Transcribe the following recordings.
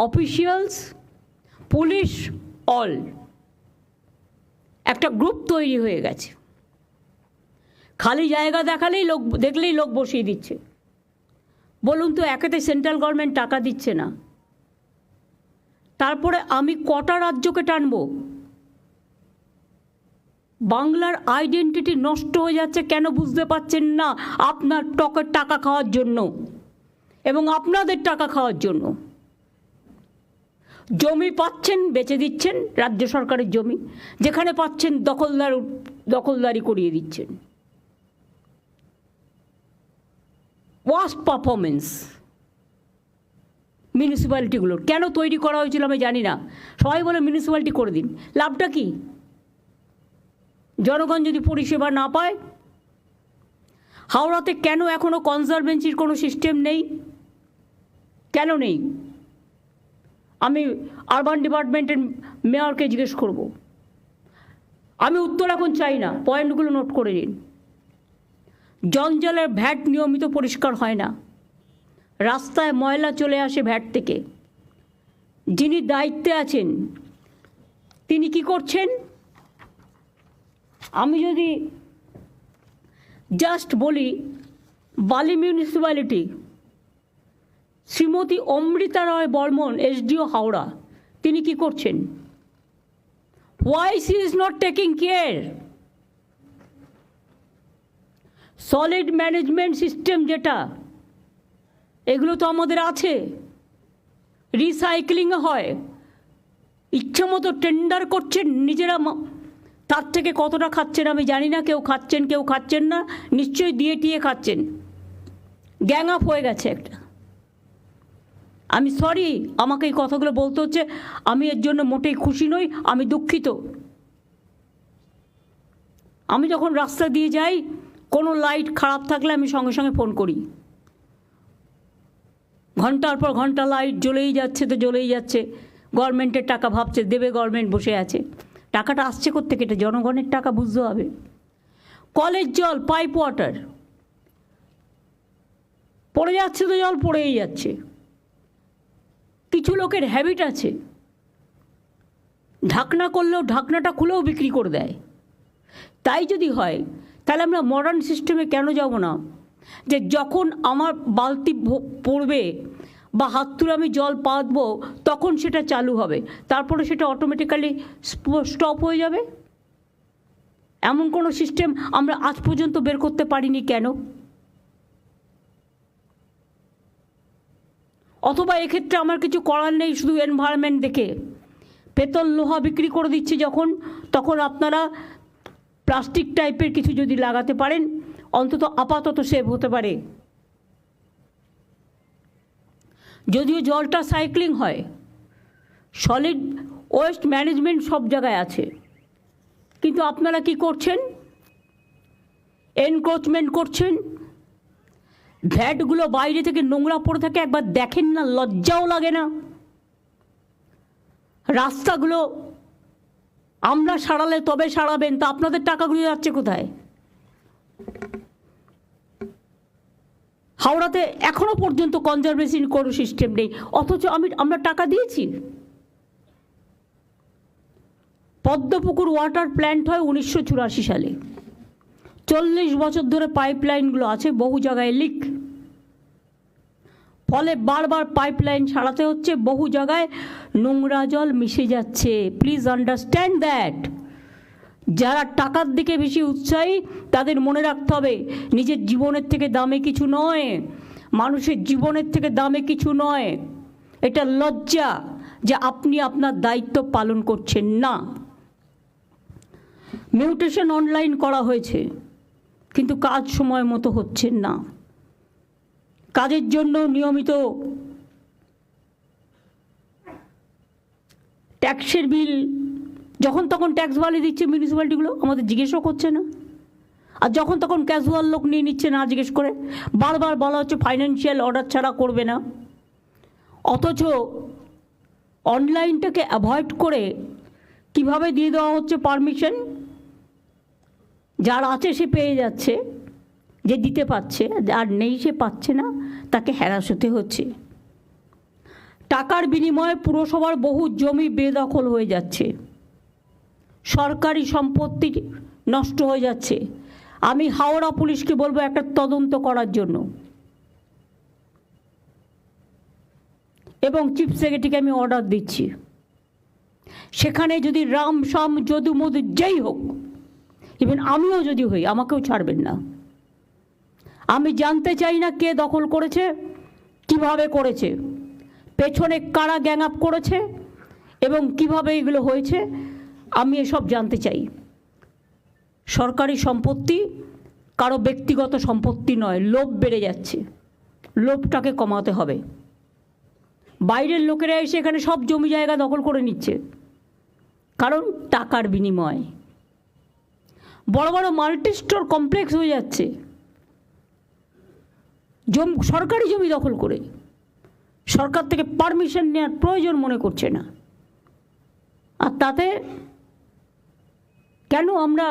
Officials, police, all একটা group তৈরি হয়ে গেছে। খালি জায়গা দেখলেই লোক বসিয়ে দিচ্ছে। বলুন তো, একেতে সেন্ট্রাল গভর্নমেন্ট টাকা দিচ্ছে না, তারপরে আমি কটা রাজ্যকে টানব? বাংলার আইডেন্টিটি নষ্ট হয়ে যাচ্ছে কেন বুঝতে পারছেন না? আপনার টকের টাকা খাওয়ার জন্য এবং আপনাদের টাকা খাওয়ার জন্য। জমি পাচ্ছেন, বেচে দিচ্ছেন, রাজ্য সরকারের জমি, যেখানে পাচ্ছেন দখলদারি করিয়ে দিচ্ছেন। ওয়ার্স্ট পারফরমেন্স মিউনিসিপ্যালিটিগুলোর। কেন তৈরি করা হয়েছিল আমি জানি না। সবাই বলে মিউনিসিপ্যালিটি করে দিন, লাভটা কি? জনগণ যদি পরিষেবা না পায়। হাওড়াতে কেন এখনও কনজারভেন্সির কোনো সিস্টেম নেই? কেন নেই? আমি আরবান ডিপার্টমেন্টের মেয়রকে জিজ্ঞেস করব। আমি উত্তর এখন চাই না, পয়েন্টগুলো নোট করে নিন। জঞ্জালের ভ্যাট নিয়মিত পরিষ্কার হয় না, রাস্তায় ময়লা চলে আসে ভ্যাট থেকে। যিনি দায়িত্বে আছেন তিনি কি করছেন? আমি যদি জাস্ট বলি, বালি মিউনিসিপ্যালিটি, শ্রীমতী অমৃতা রায় বর্মন, এসডিও হাওড়া, তিনি কি করছেন? Why she is not taking care? Solid management system যেটা, এগুলো তো আমাদের আছে। রিসাইক্লিং হয়, ইচ্ছা মতো টেন্ডার করছেন নিজেরা। তার থেকে কতটা খাচ্ছেন আমি জানি না। কেউ খাচ্ছেন, কেউ খাচ্ছেন না, নিশ্চয়ই দিয়ে টিয়ে খাচ্ছেন। গ্যাং আপ হয়ে গেছে একটা। আমি সরি, আমাকে এই কথাগুলো বলতে হচ্ছে। আমি এর জন্য মোটেই খুশি নই, আমি দুঃখিত। আমি যখন রাস্তা দিয়ে যাই, কোনো লাইট খারাপ থাকলে আমি সঙ্গে সঙ্গে ফোন করি। ঘন্টার পর ঘন্টা লাইট জ্বলেই যাচ্ছে তো জ্বলেই যাচ্ছে। গভর্নমেন্টের টাকা ভাবছে দেবে, গভর্নমেন্ট বসে আছে। টাকাটা আসছে কোত্থেকে? এটা জনগণের টাকা, বুঝতে হবে। কলের জল, পাইপ ওয়াটার, পড়ে যাচ্ছে তো জল পড়েই যাচ্ছে। কিছু লোকের হ্যাবিট আছে, ঢাকনা করলেও ঢাকনাটা খুলেও বিক্রি করে দেয়। তাই যদি হয় তাহলে আমরা মডার্ন সিস্টেমে কেন যাব না? যে যখন আমার বালতি পড়বে বা হাত তুলে আমি জল পাতবো, তখন সেটা চালু হবে, তারপরে সেটা অটোমেটিক্যালি স্টপ হয়ে যাবে। এমন কোনো সিস্টেম আমরা আজ পর্যন্ত বের করতে পারিনি কেন? অথবা এক্ষেত্রে আমার কিছু করার নেই, শুধু এনভায়রনমেন্ট দেখে পেতল লোহা বিক্রি করে দিচ্ছে যখন, তখন আপনারা প্লাস্টিক টাইপের কিছু যদি লাগাতে পারেন, অন্তত আপাতত সেভ হতে পারে। যদিও জলটা সাইক্লিং হয়, সলিড ওয়েস্ট ম্যানেজমেন্ট সব জায়গায় আছে, কিন্তু আপনারা কি করছেন? এনক্রোচমেন্ট করছেন। ভ্যাটগুলো বাইরে থেকে নোংরা পড়ে থাকে, একবার দেখেন না? লজ্জাও লাগে না? রাস্তাগুলো আমরা সারালে তবে সারাবেন, তা আপনাদের টাকাগুলো যাচ্ছে কোথায়? হাওড়াতে এখনো পর্যন্ত কনজারভেশন কোনো সিস্টেম নেই, অথচ আমরা টাকা দিয়েছি। পদ্মপুকুর ওয়াটার প্ল্যান্ট হয় 1984 সালে। 40 বছর ধরে পাইপলাইনগুলো আছে, বহু জায়গায় লিক, ফলে বারবার পাইপলাইন সারাতে হচ্ছে। বহু জায়গায় নোংরা জল মিশে যাচ্ছে। Please understand that. যারা টাকার দিকে বেশি উৎসাহী তাদের মনে রাখতে হবে, নিজের জীবনের থেকে দামে কিছু নয়, মানুষের জীবনের থেকে দামে কিছু নয়। এটা লজ্জা যে আপনি আপনার দায়িত্ব পালন করছেন না। মিউটেশন অনলাইন করা হয়েছে, কিন্তু কাজ সময় মতো হচ্ছে না। কাজের জন্য নিয়মিত ট্যাক্সের বিল যখন তখন ট্যাক্স বাড়িয়ে দিচ্ছে মিউনিসিপ্যালিটিগুলো, আমাদের জিজ্ঞেসও করছে না। আর যখন তখন ক্যাজুয়াল লোক নিয়ে নিচ্ছে না জিজ্ঞেস করে। বারবার বলা হচ্ছে ফাইন্যান্সিয়াল অর্ডার ছাড়া করবে না, অথচ অনলাইনটাকে অ্যাভয়েড করে কিভাবে দিয়ে দেওয়া হচ্ছে পারমিশন। যার আছে সে পেয়ে যাচ্ছে, যে দিতে পারছে, আর নেই সে পাচ্ছে না, তাকে হ্যারাস হতে হচ্ছে। টাকার বিনিময়ে পুরসভার বহু জমি বেদখল হয়ে যাচ্ছে, সরকারি সম্পত্তি নষ্ট হয়ে যাচ্ছে। আমি হাওড়া পুলিশকে বলবো একটা তদন্ত করার জন্য, এবং চিফ সেক্রেটারিকে আমি অর্ডার দিচ্ছি, সেখানে যদি রাম শাম যদু মধু যেই হোক, ইভেন আমিও যদি হই, আমাকেও ছাড়বেন না। আমি জানতে চাই না কে দখল করেছে, কিভাবে করেছে, পেছনে কারা গ্যাং আপ করেছে এবং কিভাবে এগুলো হয়েছে, আমি এসব জানতে চাই। সরকারি সম্পত্তি কারো ব্যক্তিগত সম্পত্তি নয়। লোভ বেড়ে যাচ্ছে, লোভটাকে কমাতে হবে। বাইরের লোকেরা এসে এখানে সব জমি জায়গা দখল করে নিচ্ছে, কারণ টাকার বিনিময়। বড় বড় মাল্টি স্টোর কমপ্লেক্স হয়ে যাচ্ছে সরকারি জমি দখল করে, সরকার থেকে পারমিশন নেওয়ার প্রয়োজন মনে করছে না। আর তাতে কেন আমরা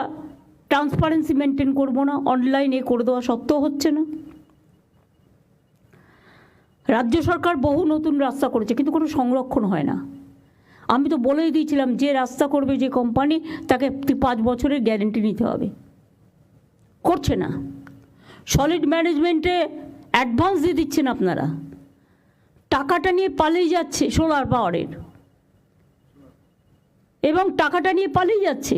ট্রান্সপারেন্সি মেনটেন করব না? অনলাইনে করে দেওয়া সত্ত্বেও হচ্ছে না। রাজ্য সরকার বহু নতুন রাস্তা করেছে, কিন্তু কোনো সংরক্ষণ হয় না। আমি তো বলেই দিয়েছিলাম, যে রাস্তা করবে যে কোম্পানি, তাকে 5 বছরের গ্যারেন্টি নিতে হবে। করছে না। সলিড ম্যানেজমেন্টে অ্যাডভান্স দিয়ে দিচ্ছেন আপনারা, টাকাটা নিয়ে পালিয়ে যাচ্ছে সোলার পাওয়ারের, এবং টাকাটা নিয়ে পালিয়ে যাচ্ছে,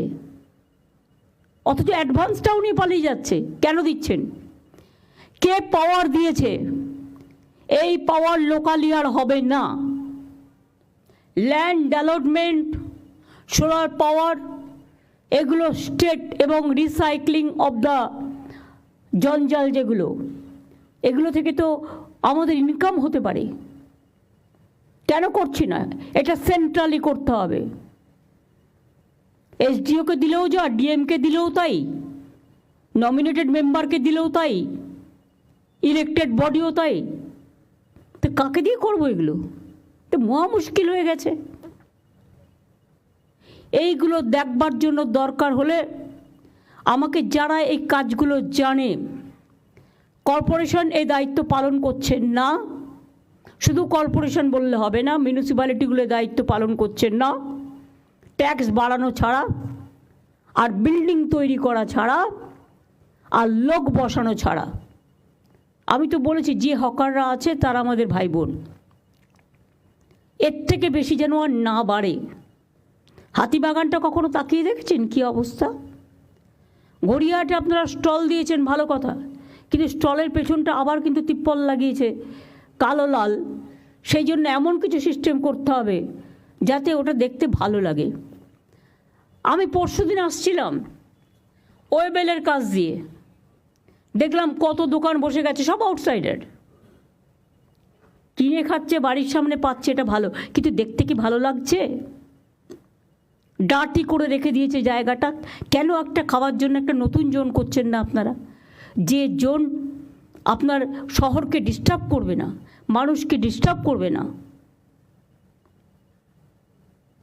অথচ অ্যাডভান্সটাও নিয়ে পালিয়ে যাচ্ছে। কেন দিচ্ছেন? কে পাওয়ার দিয়েছে? এই পাওয়ার লোকালি আর হবে না। ল্যান্ড ডেভেলপমেন্ট, সোলার পাওয়ার, এগুলো স্টেট এবং রিসাইক্লিং অফ দ্য জঞ্জাল যেগুলো, এগুলো থেকে তো আমাদের ইনকাম হতে পারে। কেন করছি না? এটা সেন্ট্রালি করতে হবে। এসডিওকে দিলেও যা, ডিএমকে দিলেও তাই, নমিনেটেড মেম্বারকে দিলেও তাই, ইলেক্টেড বডিও তাই। তো কাকে দিয়ে করবো এগুলো? তো মহা মুশকিল হয়ে গেছে। এইগুলো দেখবার জন্য দরকার হলে আমাকে যারা এই কাজগুলো জানে, কর্পোরেশন এই দায়িত্ব পালন করছেন না, শুধু কর্পোরেশন বললে হবে না, মিউনিসিপ্যালিটিগুলো দায়িত্ব পালন করছেন না, ট্যাক্স বাড়ানো ছাড়া, আর বিল্ডিং তৈরি করা ছাড়া, আর লোক বসানো ছাড়া। আমি তো বলেছি, যে হকাররা আছে তারা আমাদের ভাই বোন, এর থেকে বেশি যেন আর না বাড়ে। হাতিবাগানটা কখনো তাকিয়ে দেখেছেন কী অবস্থা? গড়িয়াহাটে আপনারা স্টল দিয়েছেন, ভালো কথা, কিন্তু স্টলের পেছনটা আবার কিন্তু তিপ্পল লাগিয়েছে কালো লাল। সেই জন্য এমন কিছু সিস্টেম করতে হবে যাতে ওটা দেখতে ভালো লাগে। আমি পরশুদিন আসছিলাম ওয়েবেলের কাজ দিয়ে, দেখলাম কত দোকান বসে গেছে, সব আউটসাইডার, কিনে খাচ্ছে, বাড়ির সামনে পাচ্ছে, এটা ভালো, কিন্তু দেখতে কি ভালো লাগছে? ডার্টি করে রেখে দিয়েছে জায়গাটা। কেন একটা খাওয়ার জন্য একটা নতুন জোন করছেন না আপনারা? যে জোন আপনার শহরকে ডিস্টার্ব করবে না, মানুষকে ডিস্টার্ব করবে না।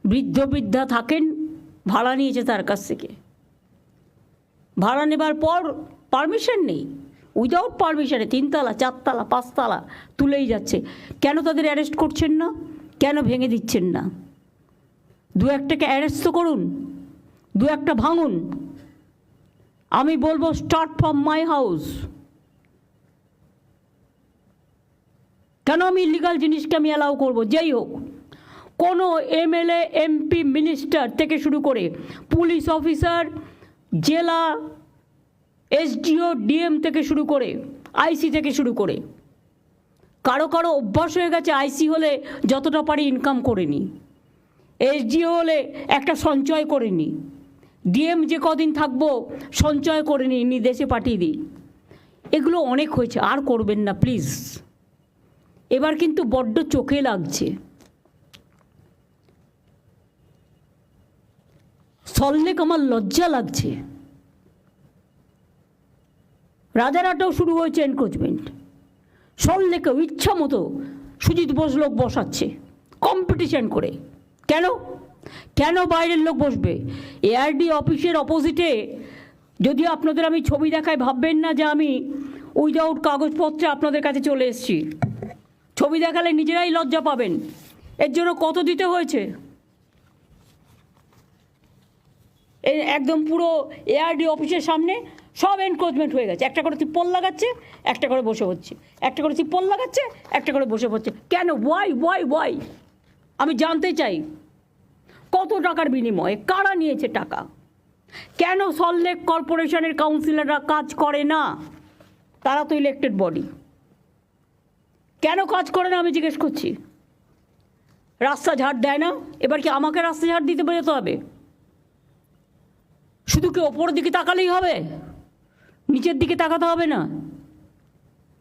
বৃদ্ধ বৃদ্ধা থাকেন, ভাড়া নিয়েছে তার কাছ থেকে, ভাড়া নেবার পর পারমিশন নেই, উইদাউট পারমিশনে 3 তলা 4 তলা 5 তলা তুলেই যাচ্ছে। কেন তাদের অ্যারেস্ট করছেন না? কেন ভেঙে দিচ্ছেন না? 2-1টাকে অ্যারেস্ট তো করুন, 2-1টা ভাঙুন। আমি বলবো স্টার্ট ফ্রম মাই হাউস। কেন আমি ইলিগাল জিনিসকে আমি অ্যালাউ করবো? যেই হোক, কোনো এমএলএ, এমপি, মিনিস্টার থেকে শুরু করে পুলিশ অফিসার, জেলা এসডিও, ডিএম থেকে শুরু করে আইসি থেকে শুরু করে, কারো কারো অভ্যাস হয়ে গেছে আইসি হলে যতটা পারি ইনকাম করে নি, এসডিও হলে একটা সঞ্চয় করে নি, ডিএম যে কদিন থাকবো সঞ্চয় করে নি, দেশে পাঠিয়ে দিই। এগুলো অনেক হয়েছে, আর করবেন না প্লিজ। এবার কিন্তু বড্ড চোখে লাগছে। সল্লেক আমার লজ্জা লাগছে। রাজারহাটেও শুরু হয়েছে এনক্রোচমেন্ট, সল্লেকেও ইচ্ছা মতো সুজিত বোস লোক বসাচ্ছে কম্পিটিশন করে। কেন কেন বাইরের লোক বসবে? এআরডি অফিসের অপোজিটে, যদিও আপনাদের আমি ছবি দেখাই, ভাববেন না যে আমি উইদাউট কাগজপত্রে আপনাদের কাছে চলে এসেছি। ছবি দেখালে নিজেরাই লজ্জা পাবেন। এর জন্য কত দিতে হয়েছে? এই একদম পুরো এআরডি অফিসের সামনে সব এনক্রোচমেন্ট হয়ে গেছে, একটা করে তিপ্পল লাগাচ্ছে, একটা করে বসে হচ্ছে, একটা করে তিপ্পল লাগাচ্ছে, একটা করে বসে পড়ছে। কেন? ওয়াই? আমি জানতে চাই কত টাকার বিনিময়ে কারা নিয়েছে টাকা? কেন সল্টলেক কর্পোরেশনের কাউন্সিলররা কাজ করে না? তারা তো ইলেক্টেড বডি, কেন কাজ করে না আমি জিজ্ঞেস করছি। রাস্তা ঝাড় দেয় না, এবার কি আমাকে রাস্তা ঝাড় দিতে বেরোতে হবে? শুধু কি ওপরের দিকে তাকালেই হবে? নিচের দিকে তাকাতে হবে না?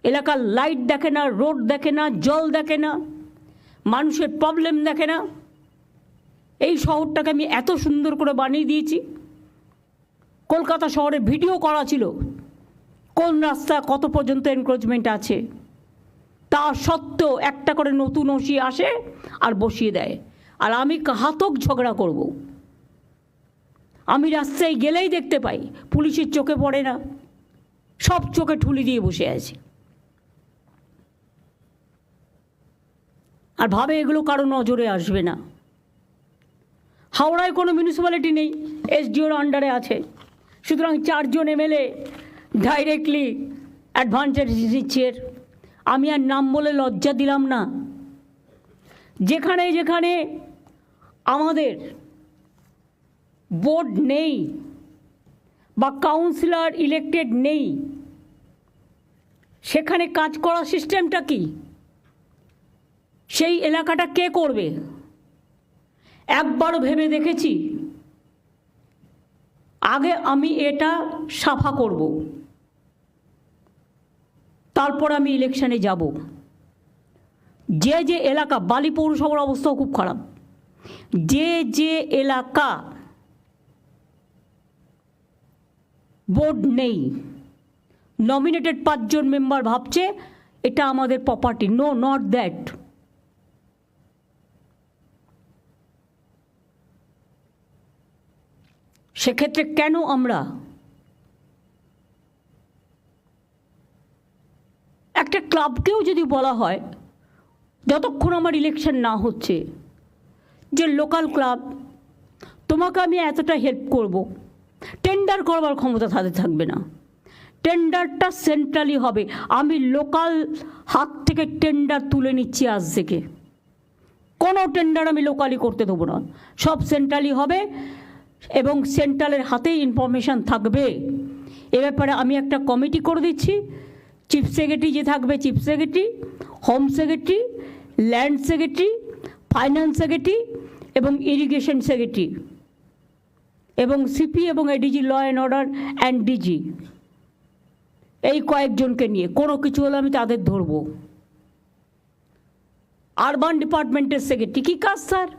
এলাকার লাইট দেখে না, রোড দেখে না, জল দেখে না, মানুষের প্রবলেম দেখে না? এই শহরটাকে আমি এত সুন্দর করে বানিয়ে দিয়েছি, কলকাতা শহরে ভিডিও করা ছিল কোন রাস্তা কত পর্যন্ত এনক্রোচমেন্ট আছে, তা সত্ত্বেও একটা করে নতুন ওসি আসে আর বসিয়ে দেয়। আর আমি ঘাতক ঝগড়া করব। আমি রাস্তায় গেলেই দেখতে পাই পুলিশের চোখে পড়ে না, সব চোখে ঠুলি দিয়ে বসে আছে, আর ভাবে এগুলো কারো নজরে আসবে না। হাওড়ায় কোনো মিউনিসিপ্যালিটি নেই, এসডিওর আন্ডারে আছে, সুতরাং 4 জন এমএলএ ডাইরেক্টলি অ্যাডভান্টেজ দিচ্ছে। আমি আর নাম বলে লজ্জা দিলাম না। যেখানে যেখানে আমাদের বোর্ড নেই বা কাউন্সিলর ইলেক্টেড নেই, সেখানে কাজ করার সিস্টেমটা কি? সেই এলাকাটা কে করবে? একবারও ভেবে দেখেছি আগে আমি এটা সাফা করব, তারপর আমি ইলেকশনে যাব। যে যে এলাকা, বালি পৌরসভার অবস্থাও খুব খারাপ, যে যে এলাকা বোর্ড নেই, নমিনেটেড 5 জন মেম্বার ভাবছে এটা আমাদের প্রপার্টি, নো নট দ্যাট। সেক্ষেত্রে কেন আমরা একটা ক্লাবকেও যদি বলা হয় যতক্ষণ আমার ইলেকশন না হচ্ছে যে লোকাল ক্লাব, তোমাকে আমি এতটা হেল্প করব, টেন্ডার করবার ক্ষমতা তাদের থাকবে না, টেন্ডারটা সেন্ট্রালি হবে। আমি লোকাল হাত থেকে টেন্ডার তুলে নিচ্ছি আজ থেকে, কোনো টেন্ডার আমি লোকালি করতে দেবো না, সব সেন্ট্রালি হবে এবং সেন্ট্রালের হাতেই ইনফরমেশান থাকবে। এ ব্যাপারে আমি একটা কমিটি করে দিচ্ছি, চিফ সেক্রেটারি যে থাকবে, chief secretary, home secretary, land secretary, finance secretary এবং ইরিগেশন সেক্রেটারি এবং সিপি এবং ADG, law and order and DG, এই কয়েকজনকে নিয়ে কোনো কিছু হলে আমি তাদের ধরব। আরবান ডিপার্টমেন্টের সেক্রেটারি কী কাজ স্যার?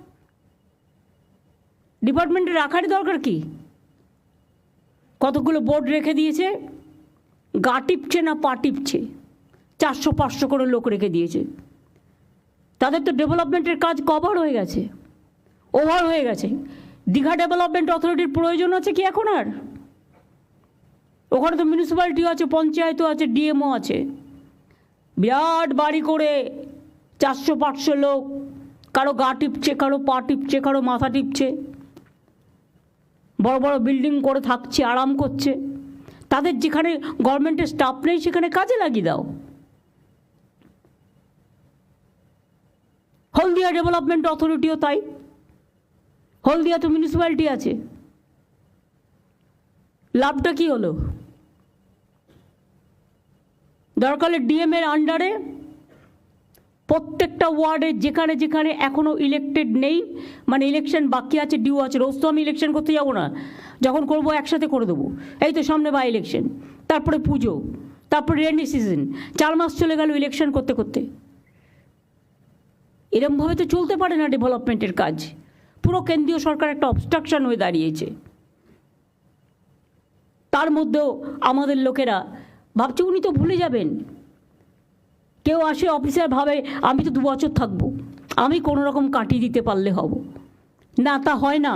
ডিপার্টমেন্টে রাখারই দরকার কি? কতগুলো বোর্ড রেখে দিয়েছে, গা টিপছে না পা টিপছে, 400-500 করে লোক রেখে দিয়েছে। তাদের তো ডেভেলপমেন্টের কাজ কভার হয়ে গেছে, ওভার হয়ে গেছে। দীঘা ডেভেলপমেন্ট অথরিটির প্রয়োজন আছে কি এখন আর? ওখানে তো মিউনিসিপ্যালিটিও আছে, পঞ্চায়েতও আছে, ডিএমও আছে, বিরাট বাড়ি করে 400-500 লোক, কারো গা টিপছে, কারো পা টিপছে, কারো মাথা টিপছে, বড় বড় বিল্ডিং করে থাকছে, আরাম করছে। তাদের যেখানে গভর্নমেন্টের স্টাফ নেই সেখানে কাজে লাগিয়ে দাও। হলদিয়া ডেভেলপমেন্ট অথরিটিও তাই, হলদিয়া তো মিউনিসিপ্যালিটি আছে, লাভটা কি হলো? দরকার হলে ডিএমের আন্ডারে প্রত্যেকটা ওয়ার্ডে যেখানে যেখানে এখনও ইলেক্টেড নেই, মানে ইলেকশন বাকি আছে, ডিউ আছে, রোজ তো আমি ইলেকশন করতে যাবো না, যখন করবো একসাথে করে দেবো। এই তো সামনে বাই ইলেকশন, তারপরে পুজো, তারপরে রেনি সিজন, 4 মাস চলে গেল ইলেকশন করতে করতে। এরমভাবে তো চলতে পারে না ডেভেলপমেন্টের কাজ। পুরো কেন্দ্রীয় সরকার একটা অবস্ট্রাকশন হয়ে দাঁড়িয়েছে। তার মধ্যেও আমাদের লোকেরা ভাবছে উনি তো ভুলে যাবেন। কেউ আসে অফিসার ভাবে আমি তো 2 বছর থাকবো, আমি কোনো রকম কাটিয়ে দিতে পারলে হব না, তা হয় না।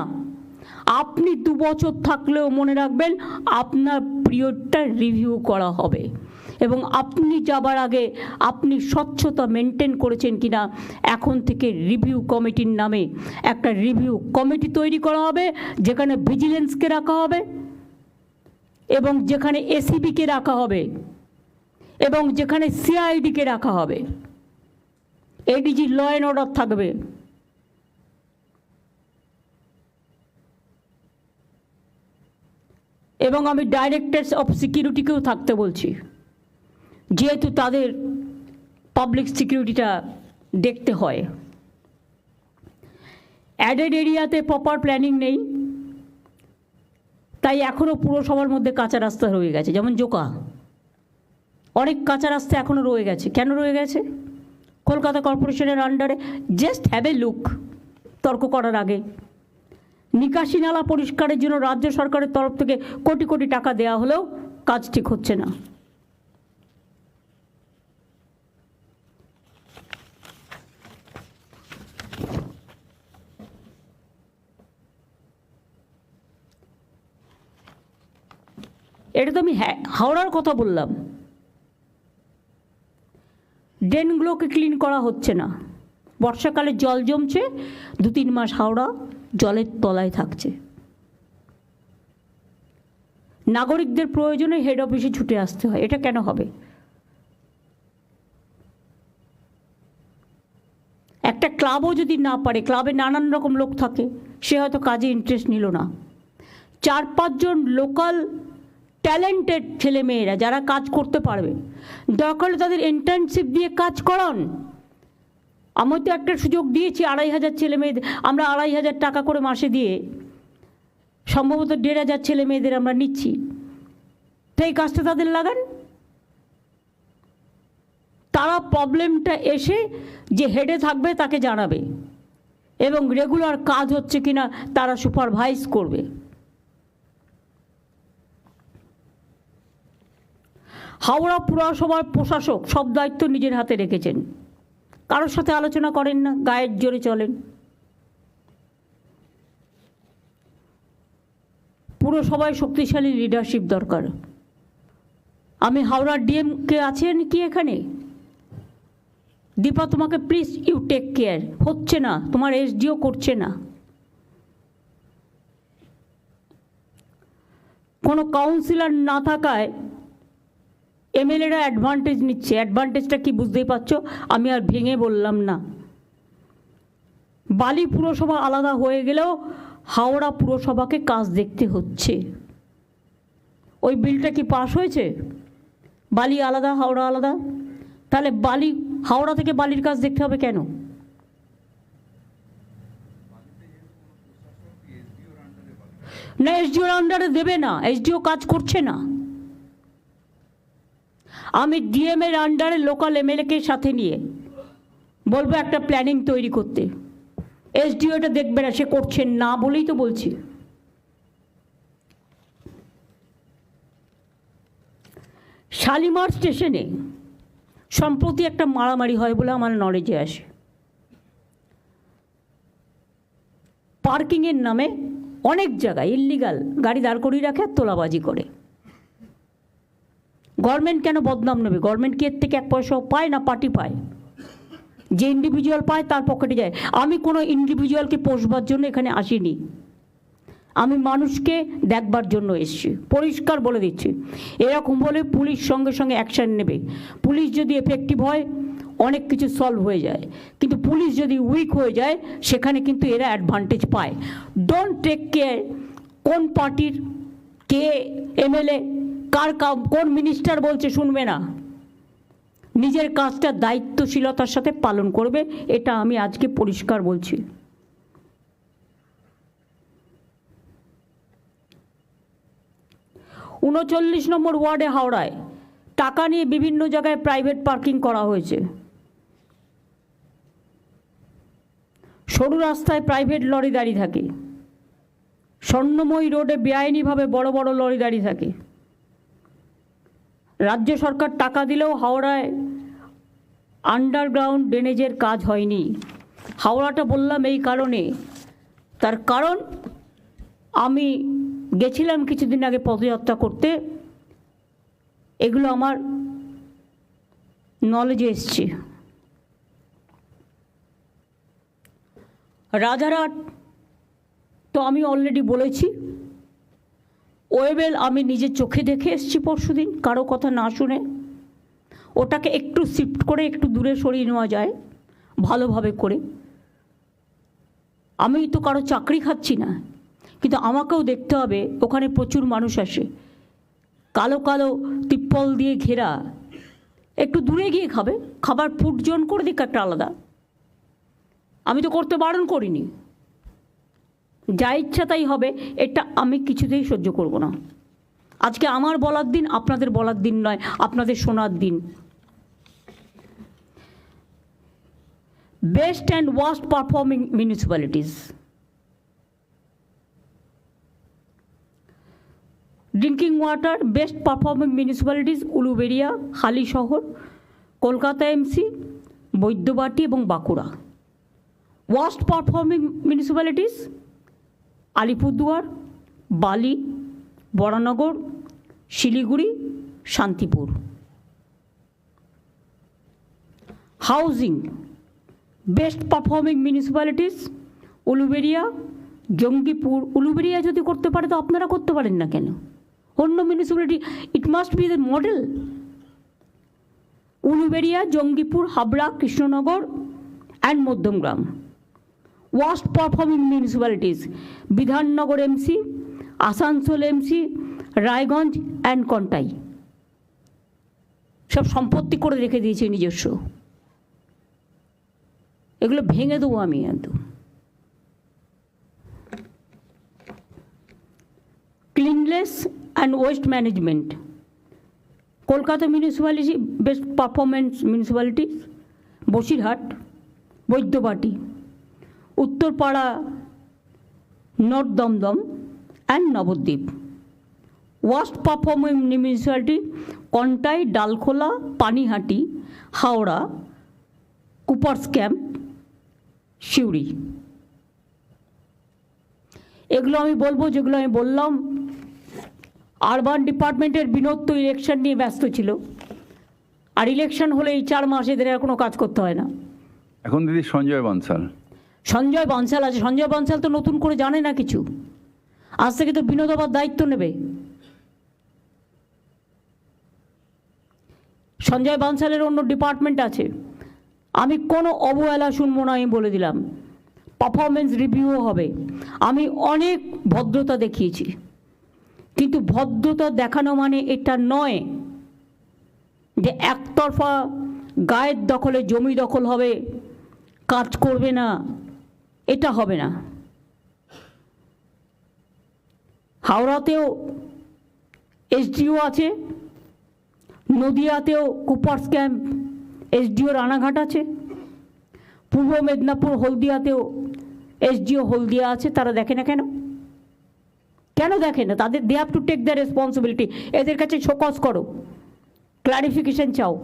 আপনি 2 বছর থাকলেও মনে রাখবেন আপনার পিরিয়ডটা রিভিউ করা হবে এবং আপনি যাবার আগে আপনি স্বচ্ছতা মেনটেন করেছেন কিনা এখন থেকে রিভিউ কমিটির নামে একটা রিভিউ কমিটি তৈরি করা হবে, যেখানে ভিজিলেন্সকে রাখা হবে এবং যেখানে এসিবিকে রাখা হবে এবং যেখানে সিআইডিকে রাখা হবে, এডিজি ল অ্যান্ড অর্ডার থাকবে। এবং আমি ডাইরেক্টরস অফ সিকিউরিটিকেও থাকতে বলছি, যেহেতু তাদের পাবলিক সিকিউরিটিটা দেখতে হয়। অ্যাডেড এরিয়াতে প্রপার প্ল্যানিং নেই, তাই এখনও পুরসভার মধ্যে কাঁচা রাস্তা রয়ে গেছে, যেমন জোকা অনেক কাঁচা রাস্তা এখনও রয়ে গেছে। কেন রয়ে গেছে? কলকাতা কর্পোরেশনের আন্ডারে। জাস্ট হ্যাভ এ লুক তর্ক করার আগে। নিকাশি নালা পরিষ্কারের জন্য রাজ্য সরকারের তরফ থেকে কোটি কোটি টাকা দেওয়া হলেও কাজ ঠিক হচ্ছে না। এটা তো আমি হাওড়ার কথা বললাম। ড্রেনগুলোকে ক্লিন করা হচ্ছে না, বর্ষাকালে জল জমছে, 2-3 মাস হাওড়া জলের তলায় থাকছে। নাগরিকদের প্রয়োজনে হেড অফিসে ছুটে আসতে হয়, এটা কেন হবে? একটা ক্লাবও যদি না পারে, ক্লাবে নানান রকম লোক থাকে, সে হয়তো কাজে ইন্টারেস্ট নিল না। 4-5 জন লোকাল ট্যালেন্টেড ছেলেমেয়েরা যারা কাজ করতে পারবে, দরকার হলে তাদের ইন্টার্নশিপ দিয়ে কাজ করান। আমি তো একটা সুযোগ দিয়েছি 2,500 ছেলে মেয়েদের, আমরা 2,500 টাকা করে মাসে দিয়ে সম্ভবত 1,500 ছেলে মেয়েদের আমরা নিচ্ছি। তো এই কাজটা তাদের লাগান, তারা প্রবলেমটা এসে যে হেডে থাকবে তাকে জানাবে এবং রেগুলার কাজ হচ্ছে কিনা তারা সুপারভাইজ করবে। হাওড়া পুরসভার প্রশাসক সব দায়িত্ব নিজের হাতে রেখেছেন, কারোর সাথে আলোচনা করেন না, গায়ের জোরে চলেন। পুরসভায় শক্তিশালী লিডারশিপ দরকার। আমি হাওড়ার ডিএমকে আছেন কি এখানে? দীপা, তোমাকে প্লিজ ইউ টেক কেয়ার। হচ্ছে না, তোমার এসডিও করছে না। কোনো কাউন্সিলর না থাকায় এমএলএরা অ্যাডভান্টেজ নিচ্ছে। অ্যাডভান্টেজটা কি বুঝতেই পারছো, আমি আর ভেঙে বললাম না। বালি পুরসভা আলাদা হয়ে গেলেও হাওড়া পুরসভাকে কাজ দেখতে হচ্ছে। ওই বিলটা কি পাস হয়েছে? বালি আলাদা, হাওড়া আলাদা। তাহলে বালি হাওড়া থেকে বালির কাজ দেখতে হবে কেন? না, এসডিওর আন্ডারে দেবে না, এসডিও কাজ করছে না। আমি ডিএম এর আন্ডারে লোকাল এমএলএকে সাথে নিয়ে বলবো একটা প্ল্যানিং তৈরি করতে। এসডিও এটা দেখবে না, সে করছেন না বলেই তো বলছি। শালিমার স্টেশনে সম্প্রতি একটা মারামারি হয় বলে আমার নলেজে আসে। পার্কিংয়ের নামে অনেক জায়গায় ইল্লিগাল গাড়ি দাঁড় করিয়ে রাখে আর তোলাবাজি করে। গভর্নমেন্ট কেন বদনাম নেবে? গভর্নমেন্ট কি এর থেকে 1 পয়সাও পায় না? পার্টি পায়। যে ইন্ডিভিজুয়াল পায় তার পকেটে যায়। আমি কোনো ইন্ডিভিজুয়ালকে পোষবার জন্য এখানে আসিনি, আমি মানুষকে দেখবার জন্য এসেছি। পরিষ্কার বলে দিচ্ছি, এরকম বলে পুলিশ সঙ্গে সঙ্গে অ্যাকশান নেবে। পুলিশ যদি এফেক্টিভ হয় অনেক কিছু সলভ হয়ে যায়, কিন্তু পুলিশ যদি উইক হয়ে যায় সেখানে কিন্তু এরা অ্যাডভান্টেজ পায়। ডোন্ট টেক কেয়ার কোন পার্টির কে এমএলএ, কার কোন মিনিস্টার বলছে শুনবে না। নিজের কাজটা দায়িত্বশীলতার সাথে পালন করবে, এটা আমি আজকে পরিষ্কার বলছি। উনচল্লিশ নম্বর ওয়ার্ডে হাওড়ায় টাকা নিয়ে বিভিন্ন জায়গায় প্রাইভেট পার্কিং করা হয়েছে। সরু রাস্তায় প্রাইভেট লরি দাঁড়িয়ে থাকে, স্বর্ণময়ী রোডে বেআইনিভাবে বড় বড় লরি দাঁড়িয়ে থাকে। রাজ্য সরকার টাকা দিলেও হাওড়ায় আন্ডারগ্রাউন্ড ড্রেনেজের কাজ হয়নি। হাওড়াটা বললাম এই কারণে, তার কারণ আমি গেছিলাম কিছুদিন আগে পদযাত্রা করতে। এগুলো আমার নলেজে এসছে। রাজারহাট তো আমি অলরেডি বলেছি, ওয়েবেল আমি নিজের চোখে দেখে এসেছি পরশুদিন, কারো কথা না শুনে। ওটাকে একটু শিফট করে একটু দূরে সরিয়ে নেওয়া যায় ভালোভাবে করে। আমি তো কারো চাকরি খাচ্ছি না, কিন্তু আমাকেও দেখতে হবে ওখানে প্রচুর মানুষ আসে, কালো কালো তিপ্পল দিয়ে ঘেরা, একটু দূরে গিয়ে খাবে, খাবার ফুড জোন করে দিক একটা আলাদা। আমি তো করতে বারণ করিনি, যা ইচ্ছা তাই হবে, এটা আমি কিছুতেই সহ্য করব না। আজকে আমার বলার দিন, আপনাদের বলার দিন নয়, আপনাদের শোনার দিন। Best and worst performing municipalities. Drinking water best performing municipalities Uluberia, Halisahar, Kolkata MC, Baidyabati এবং Bankura. Worst performing municipalities Alipurduar, Bally, Baranagar, Siliguri, Shantipur. Housing best performing municipalities Uluberia, Jangipur. Uluberia যদি করতে পারে তো আপনারা করতে পারেন না কেন? অন্য municipality, it must be the model. Uluberia, Jangipur, Habra, Krishnanagar and Madhyamgram. Worst performing municipalities Bidhannagar MC, Asansol MC, Raiganj and Contai. সব সম্পত্তি করে রেখে দিয়েছে নিজস্ব। এগুলো ভেঙে দেবো আমি একদম। Cleanness and waste management. Kolkata municipality best performance municipalities Basirhat, Baidyabati, Uttarpara, north Dumdum and Nabadwip. Worst performing municipality Contai, Dalkhola, Panihati, Howrah, Cooper's Camp, Suri. এগুলো আমি বলবো যেগুলো আমি বললাম। আরবান ডিপার্টমেন্টের বিনোদ তো ইলেকশন নিয়ে ব্যস্ত ছিল, আর ইলেকশন হলে এই 4 মাস এদের আর কোনো কাজ করতে হয় না। এখন দিদি সঞ্জয় বনসাল আছে। সঞ্জয় বনসাল তো নতুন করে জানে না কিছু, আজ থেকে তো বিনোদ আবার দায়িত্ব নেবে। সঞ্জয় বনসালের অন্য ডিপার্টমেন্ট আছে। আমি কোনো অবহেলা শুনবো না, আমি বলে দিলাম। পারফরমেন্স রিভিউও হবে। আমি অনেক ভদ্রতা দেখিয়েছি, কিন্তু ভদ্রতা দেখানো মানে এটা নয় যে একতরফা গায়ের দখলে জমি দখল হবে, কাজ করবে না, এটা হবে না। হাওড়াতেও এসডিও আছে, নদিয়াতেও কুপার্স ক্যাম্প এসডিও রানাঘাট আছে, পূর্ব মেদিনীপুর হলদিয়াতেও এসডিও হলদিয়া আছে। তারা দেখে না কেন? কেন দেখে না? তাদের they have to take the responsibility. এদের কাছে শোকজ করো, ক্লারিফিকেশন চাও।